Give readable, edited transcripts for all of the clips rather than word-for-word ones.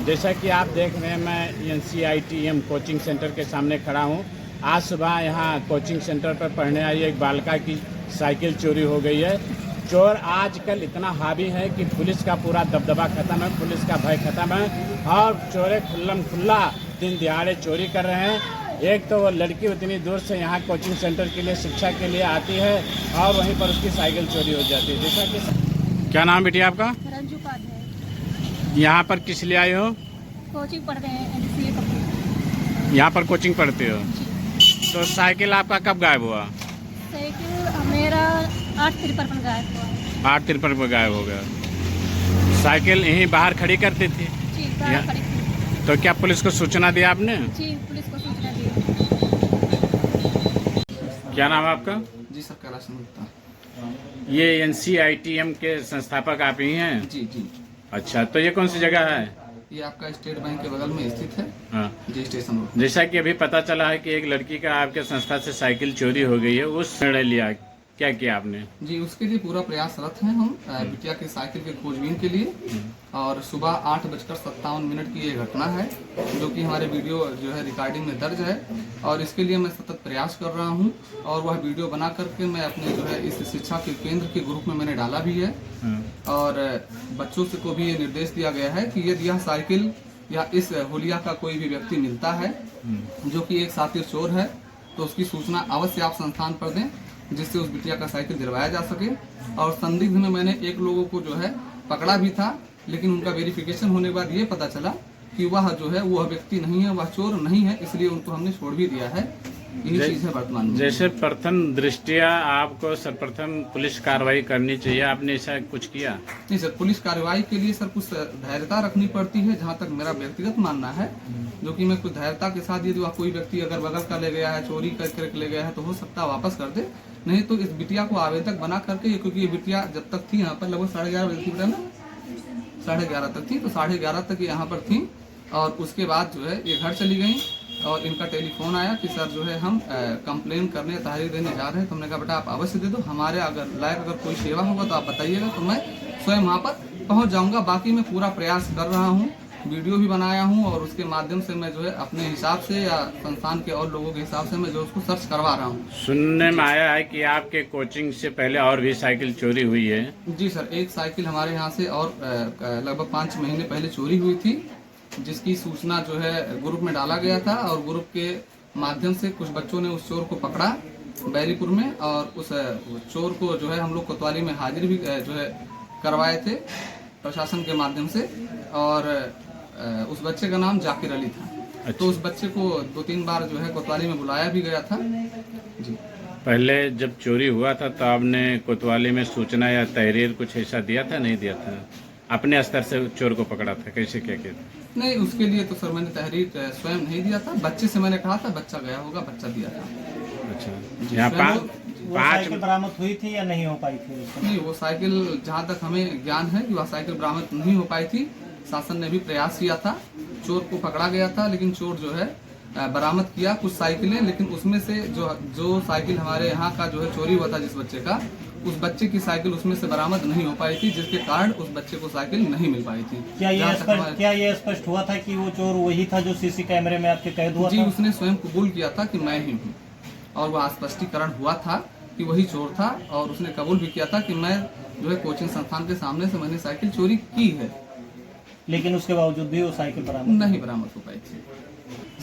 जैसा कि आप देख रहे हैं, मैं NCITM कोचिंग सेंटर के सामने खड़ा हूं। आज सुबह यहां कोचिंग सेंटर पर पढ़ने आई एक बालिका की साइकिल चोरी हो गई है। चोर आजकल इतना हावी है कि पुलिस का पूरा दबदबा खत्म है, पुलिस का भय खत्म है और चोरे खुल्ला दिन दिहाड़े चोरी कर रहे हैं। एक तो वो लड़की उतनी दूर से यहाँ कोचिंग सेंटर के लिए शिक्षा के लिए आती है और वहीं पर उसकी साइकिल चोरी हो जाती है। जैसा कि क्या नाम बेटी आपका? रंजू उपाध्याय। यहाँ पर किस लिए आए हो? कोचिंग पढ़ते हैं NCA कपूर। यहाँ पर कोचिंग पढ़ते हो? तो साइकिल आपका कब गायब हुआ? साइकिल मेरा 8:53 पर गायब हुआ। 8:53 पर गायब हो गया। साइकिल यहीं बाहर खड़ी करती थी? जी, बाहर खड़ी थी। तो क्या पुलिस को सूचना दी आपने? जी, पुलिस को सूचना दी। क्या नाम है आपका? जी सर, कैलाश गुप्ता। ये NCITM के संस्थापक आप ही हैं? जी जी। अच्छा, तो ये कौन सी जगह है? ये आपका स्टेट बैंक के बगल में स्थित है। हाँ। जी, स्टेशन रोड। जैसा कि अभी पता चला है कि एक लड़की का आपके संस्था से साइकिल चोरी हो गई है, उस निर्णय लिया, क्या किया आपने? जी, उसके लिए पूरा प्रयासरत हैं हम बिटिया की साइकिल के खोजबीन के लिए। और सुबह 8:57 की ये घटना है, जो कि हमारे वीडियो जो है रिकॉर्डिंग में दर्ज है। और इसके लिए मैं सतत प्रयास कर रहा हूँ और वह वीडियो बना करके मैं अपने जो है इस शिक्षा के केंद्र के ग्रुप में मैंने डाला भी है। और बच्चों से को भी ये निर्देश दिया गया है कि यदि यह साइकिल या इस हुलिया का कोई भी व्यक्ति मिलता है जो कि एक सातिर चोर है, तो उसकी सूचना अवश्य आप संस्थान पर दें, जिससे उस बिटिया का साइकिल दिलवाया जा सके। और संदिग्ध में मैंने एक लोगों को जो है पकड़ा भी था, लेकिन उनका वेरिफिकेशन होने के बाद ये पता चला कि वह जो है वह व्यक्ति नहीं है, वह चोर नहीं है, इसलिए उनको हमने छोड़ भी दिया है। यही चीज है वर्तमान में। जैसे प्रथम दृष्टिया आपको सर्वप्रथम पुलिस कार्रवाई करनी चाहिए, आपने ऐसा कुछ किया? नहीं सर, पुलिस कार्रवाई के लिए सर कुछ धैर्यता रखनी पड़ती है, जहाँ तक मेरा व्यक्तिगत मानना है। जो कि मैं कुछ धैर्यता के साथ, यदि कोई व्यक्ति अगर बगल का ले गया है, चोरी करके ले गया है, तो हो सकता है वापस कर दे। नहीं तो इस बिटिया को आवेदक बना करके, क्योंकि ये बिटिया जब तक थी यहाँ पर लगभग 11:30 बजे थी ना, 11:30 तक थी, तो 11:30 तक यहाँ पर थी। और उसके बाद जो है ये घर चली गई और इनका टेलीफोन आया कि सर जो है हम कंप्लेन करने, तहरीर देने जा रहे हैं। तो हमने कहा बेटा आप अवश्य दे दो, हमारे अगर लायक अगर कोई सेवा होगा तो आप बताइएगा, तो मैं स्वयं वहाँ पर पहुँच जाऊँगा। बाकी मैं पूरा प्रयास कर रहा हूँ, वीडियो भी बनाया हूँ और उसके माध्यम से मैं जो है अपने हिसाब से या संस्थान के और लोगों के हिसाब से मैं जो उसको सर्च करवा रहा हूँ। सुनने में आया है कि आपके कोचिंग से पहले और भी साइकिल चोरी हुई है? जी सर, एक साइकिल हमारे यहाँ से और लगभग 5 महीने पहले चोरी हुई थी, जिसकी सूचना जो है ग्रुप में डाला गया था। और ग्रुप के माध्यम से कुछ बच्चों ने उस चोर को पकड़ा बैरीपुर में, और उस चोर को जो है हम लोग कोतवाली में हाजिर भी जो है करवाए थे प्रशासन के माध्यम से। और उस बच्चे का नाम जाकिर अली था। अच्छा। तो उस बच्चे को 2-3 बार जो है कोतवाली में बुलाया भी गया था। जी, पहले जब चोरी हुआ था तो आपने कोतवाली में सूचना या तहरीर कुछ ऐसा दिया था? नहीं दिया था? अपने स्तर से चोर को पकड़ा था? कैसे क्या किया था? नहीं, उसके लिए तो सर मैंने तहरीर स्वयं नहीं दिया था, बच्चे से मैंने कहा था, बच्चा गया होगा, बच्चा दिया था। अच्छा, यहाँ 5 बरामद हुई थी या नहीं हो पाई थी? नहीं, वो साइकिल जहाँ तक हमें ज्ञान है कि वह साइकिल बरामद नहीं हो पाई थी। शासन ने भी प्रयास किया था, चोर को पकड़ा गया था, लेकिन चोर जो है बरामद किया कुछ साइकिलें, लेकिन उसमें से जो साइकिल हमारे यहाँ का जो है चोरी हुआ था जिस बच्चे का, उस बच्चे की साइकिल उसमें से बरामद नहीं हो पाई थी, जिसके कारण उस बच्चे को साइकिल नहीं मिल पाई थी। क्या ये स्पष्ट हुआ था कि वो चोर वही था जो सीसी कैमरे में आपके कैद हुआ था? जी, उसने स्वयं कबूल किया था कि मैं ही हूँ, और वह स्पष्टीकरण हुआ था कि वही चोर था। और उसने कबूल भी किया था कि मैं जो है कोचिंग संस्थान के सामने से मैंने साइकिल चोरी की है, लेकिन उसके बावजूद भी वो साइकिल बरामद नहीं बरामद हो पाई थी।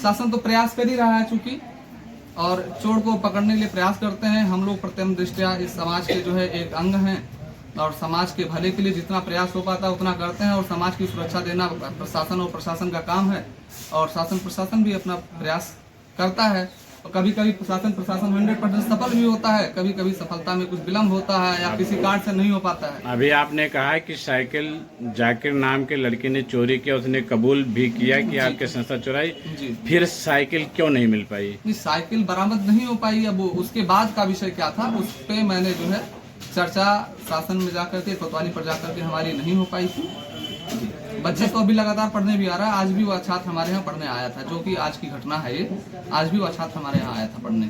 शासन तो प्रयास कर ही रहा है चूंकि, और चोर को पकड़ने के लिए प्रयास करते हैं। हम लोग प्रथम दृष्टया इस समाज के जो है एक अंग हैं, और समाज के भले के लिए जितना प्रयास हो पाता है उतना करते हैं। और समाज की सुरक्षा देना प्रशासन और प्रशासन का काम है, और शासन प्रशासन भी अपना प्रयास करता है। और कभी कभी प्रशासन 100% सफल भी होता है, कभी कभी सफलता में कुछ विलम्ब होता है या किसी कारण से नहीं हो पाता है। अभी आपने कहा कि साइकिल जाकिर नाम के लड़के ने चोरी किया, उसने कबूल भी किया कि आपके संस्था चुराई, फिर साइकिल क्यों नहीं मिल पाई? साइकिल बरामद नहीं हो पाई। अब उसके बाद का विषय क्या था, उस पे मैंने जो है चर्चा शासन में जाकर के, कोतवाली पर जाकर के हमारी नहीं हो पाई थी। बच्चे तो अभी लगातार पढ़ने भी आ रहा है। आज भी वो छात्र हमारे यहाँ पढ़ने आया था, जो कि आज की घटना है ये। आज भी वो छात्र हमारे यहाँ आया था पढ़ने।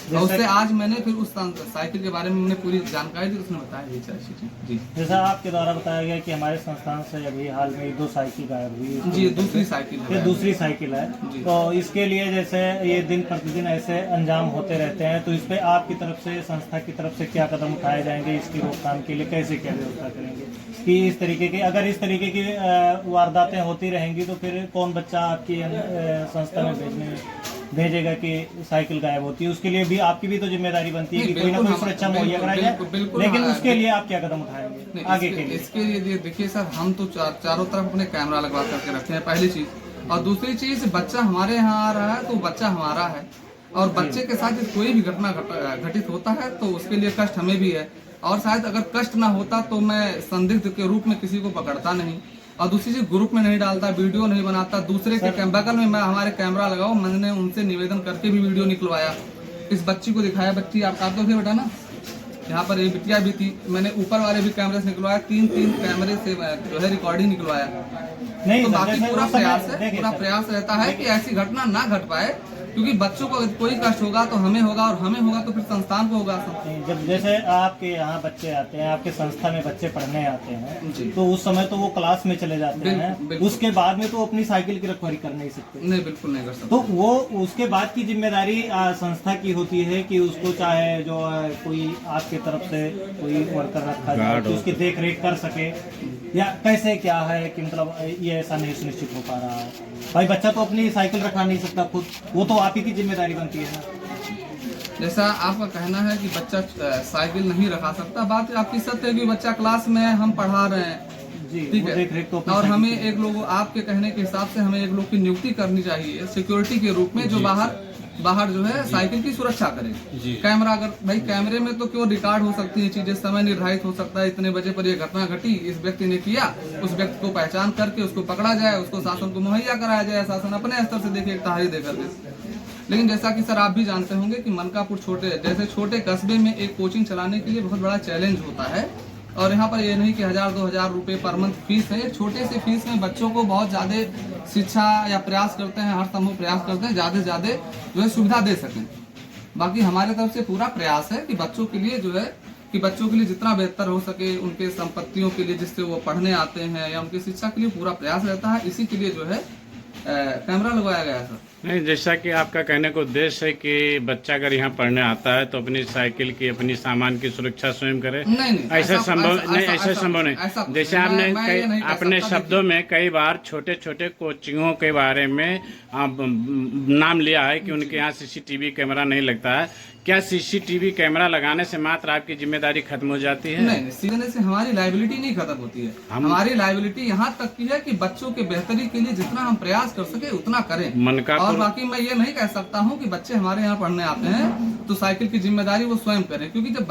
और उससे आज मैंने फिर उस साइकिल के बारे में मैंने पूरी जानकारी दी, उसने बताया ये सारी चीजें। जी जैसा आपके द्वारा बताया गया कि हमारे संस्थान से अभी हाल में 2 साइकिल गायब हुई। जी, दूसरी साइकिल ये है। दूसरी साइकिल है, जी। तो इसके लिए जैसे ये दिन प्रतिदिन ऐसे अंजाम होते रहते हैं, तो इस पे आपकी तरफ से, संस्था की तरफ से क्या कदम उठाए जाएंगे इसकी रोकथाम के लिए? कैसे क्या व्यवस्था करेंगे कि इस तरीके की, अगर इस तरीके की वारदातें होती रहेंगी तो फिर कौन बच्चा आपकी संस्था में भेजेगा कि साइकिल गायब होती है? उसके लिए भी आपकी भी तो जिम्मेदारी बनती है कि कोई ना कोई सुरक्षा मुहैया कराई जाए, लेकिन उसके लिए आप क्या कदम उठाएंगे आगे के लिए? इसके लिए देखिए सर, हम तो चारों तरफ अपने कैमरा लगवा करके रखते हैं, पहली चीज। और दूसरी चीज, बच्चा हमारे यहाँ आ रहा है तो बच्चा हमारा है, और बच्चे के साथ कोई भी घटना घटित होता है तो उसके लिए कष्ट हमें भी है, और शायद अगर कष्ट ना होता तो मैं संदिग्ध के रूप में किसी को पकड़ता नहीं, और दूसरी चीज ग्रुप में नहीं डालता, वीडियो नहीं बनाता, दूसरे के बगल में मैं हमारे कैमरा लगाओ। मैंने उनसे निवेदन करके भी वीडियो निकलवाया, इस बच्ची को दिखाया, बच्ची आप तो फिर बेटा ना, यहाँ पर ये बिटिया भी थी, मैंने ऊपर वाले भी कैमरे से निकलवाया, 3 कैमरे से जो है रिकॉर्डिंग निकलवाया। नहीं तो सर, बाकी जैसे पूरा उस समय प्रयास है, देखिए पूरा सर, प्रयास रहता है कि ऐसी घटना ना घट पाए, क्योंकि बच्चों को अगर कोई कष्ट होगा तो हमें होगा, और हमें होगा तो फिर संस्थान को होगा। जब जैसे आपके यहाँ बच्चे आते हैं, आपके संस्था में बच्चे पढ़ने आते जी। हैं, तो उस समय तो वो क्लास में चले जाते हैं, बिल्कुल। उसके बाद में तो अपनी साइकिल की रखवाली कर नहीं सकते। नहीं, बिल्कुल नहीं कर सकते। तो वो उसके बाद की जिम्मेदारी संस्था की होती है कि उसको चाहे जो कोई आपके तरफ से कोई वर्कर रखा जाए तो उसकी देख रेख कर सके, या कैसे क्या है कि मतलब ये ऐसा नहीं सुनिश्चित हो पा रहा है? भाई बच्चा तो अपनी साइकिल रखा नहीं सकता खुद, वो तो आप ही की जिम्मेदारी बनती है ना। जैसा आपका कहना है कि बच्चा साइकिल नहीं रखा सकता, बात आपकी सत्य है कि बच्चा क्लास में है, हम पढ़ा रहे हैं, जी, ठीक वो है, देख रेख तो अपनी और साइकिल हमें की। एक लोग, आपके कहने के हिसाब से हमें एक लोग की नियुक्ति करनी चाहिए सिक्योरिटी के रूप में, जो बाहर जो है साइकिल की सुरक्षा करे। कैमरा, अगर भाई कैमरे में तो क्यों रिकॉर्ड हो सकती है चीजें, समय निर्धारित हो सकता है, इतने बजे पर ये घटना घटी, इस व्यक्ति ने किया, उस व्यक्ति को पहचान करके उसको पकड़ा जाए, उसको शासन को मुहैया कराया जाए, शासन अपने स्तर से देखे, एक तारीख दे करके। लेकिन जैसा कि सर आप भी जानते होंगे कि मनकापुर जैसे छोटे कस्बे में एक कोचिंग चलाने के लिए बहुत बड़ा चैलेंज होता है, और यहाँ पर ये नहीं कि 1000-2000 रुपए पर मंथ फीस है, छोटे से फीस में बच्चों को बहुत ज्यादा शिक्षा या प्रयास करते हैं, हर संभव प्रयास करते हैं ज्यादा से ज्यादा जो है सुविधा दे सकें। बाकी हमारे तरफ से पूरा प्रयास है कि बच्चों के लिए जो है कि बच्चों के लिए जितना बेहतर हो सके, उनके संपत्तियों के लिए जिससे वो पढ़ने आते हैं या उनकी शिक्षा के लिए पूरा प्रयास रहता है। इसी के लिए जो है कैमरा लगवाया गया है सर। नहीं, जैसा कि आपका कहने का उद्देश्य है कि बच्चा अगर यहाँ पढ़ने आता है तो अपनी साइकिल की, अपनी सामान की सुरक्षा स्वयं करे, नहीं, ऐसा संभव नहीं। जैसे आपने अपने शब्दों में कई बार छोटे छोटे कोचिंगों के बारे में नाम लिया है कि उनके यहाँ सीसीटीवी कैमरा नहीं लगता है। क्या सीसीटीवी कैमरा लगाने से मात्र आपकी जिम्मेदारी खत्म हो जाती है? नहीं, सीखने से हमारी लायबिलिटी नहीं खत्म होती है। हमारी लायबिलिटी यहाँ तक की है कि बच्चों के बेहतरी के लिए जितना हम प्रयास कर सके उतना करें। और बाकी मैं ये नहीं कह सकता हूँ कि बच्चे हमारे यहाँ पढ़ने आते हैं तो साइकिल की जिम्मेदारी वो स्वयं करें, क्योंकि जब